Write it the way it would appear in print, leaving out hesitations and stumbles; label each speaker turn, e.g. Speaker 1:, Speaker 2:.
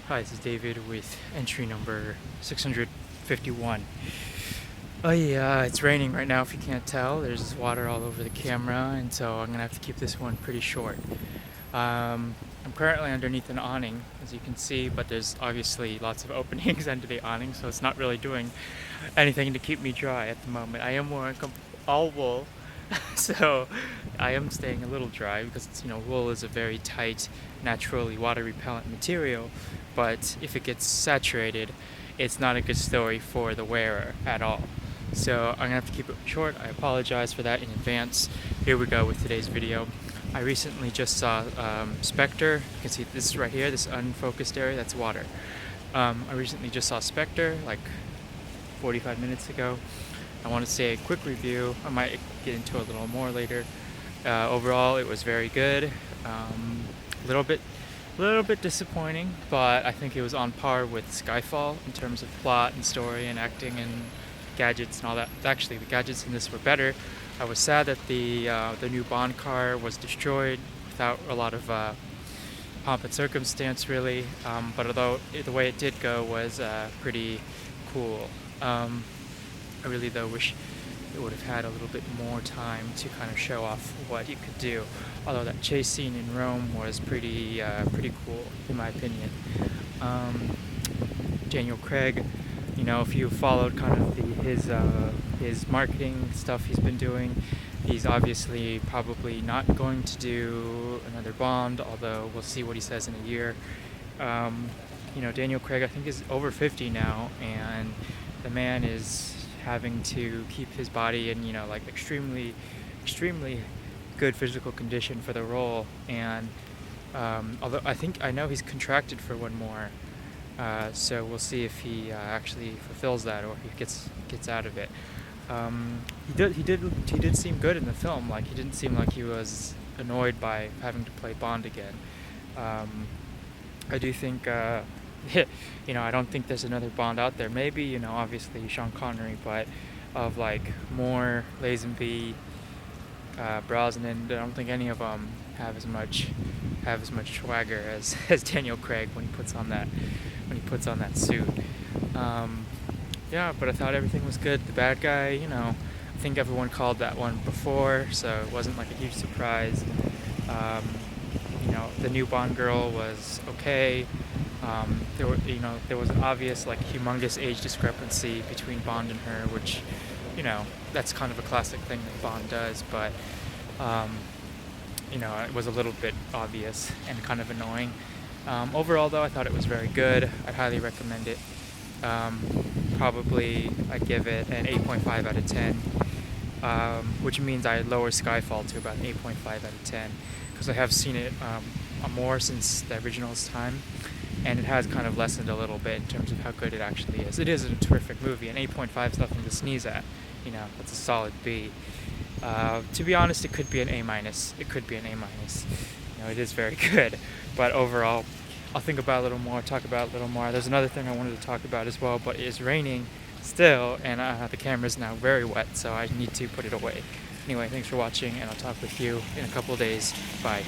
Speaker 1: Hi, this is David with entry number 651. Oh yeah, it's raining right now if you can't tell. There's water all over the camera, and so I'm gonna have to keep this one pretty short. I'm currently underneath an awning, as you can see, but there's obviously lots of openings under the awning, so it's not really doing anything to keep me dry at the moment. I am wearing all wool, so I am staying a little dry because wool is a very tight, naturally water repellent material, but if it gets saturated, it's not a good story for the wearer at all. So I'm gonna have to keep it short. I apologize for that in advance. Here we go with today's video. I recently just saw Spectre. You can see this right here, this unfocused area, that's water. I recently just saw Spectre like 45 minutes ago. I want to say a quick review. I might get into a little more later. Overall, it was very good. A little bit disappointing, but I think it was on par with Skyfall in terms of plot and story and acting and gadgets and all that. Actually, the gadgets in this were better. I was sad that the new Bond car was destroyed without a lot of pomp and circumstance, really. But although the way it did go was pretty cool. I really though wish it would have had a little bit more time to kind of show off what you could do. Although that chase scene in Rome was pretty cool in my opinion. Daniel Craig, if you followed kind of his marketing stuff he's been doing, he's obviously probably not going to do another Bond, although we'll see what he says in a year. Daniel Craig I think is over 50 now, and the man is having to keep his body in extremely good physical condition for the role, and although I know he's contracted for one more, so we'll see if he actually fulfills that or he gets out of it. He did seem good in the film. Like, he didn't seem like he was annoyed by having to play Bond again. I do think I don't think there's another Bond out there. Maybe, obviously Sean Connery, but of more Lazenby, Brosnan, I don't think any of them have as much swagger as Daniel Craig when he puts on that suit. Yeah, but I thought everything was good. The bad guy, I think everyone called that one before, so it wasn't like a huge surprise. The new Bond girl was okay. There was an obvious humongous age discrepancy between Bond and her, which that's kind of a classic thing that Bond does, but it was a little bit obvious and kind of annoying. Overall though, I thought it was very good. I'd highly recommend it. Probably I'd give it an 8.5 out of 10, which means I lower Skyfall to about an 8.5 out of 10, because I have seen it more since the original's time, and it has kind of lessened a little bit in terms of how good it actually is. It is a terrific movie, and 8.5 is nothing to sneeze at. That's a solid B. To be honest, it could be an A minus. It could be an A minus. It is very good, but overall, I'll think about it a little more, talk about it a little more. There's another thing I wanted to talk about as well, but it is raining still, and the camera's now very wet, so I need to put it away. Anyway, thanks for watching, and I'll talk with you in a couple of days. Bye.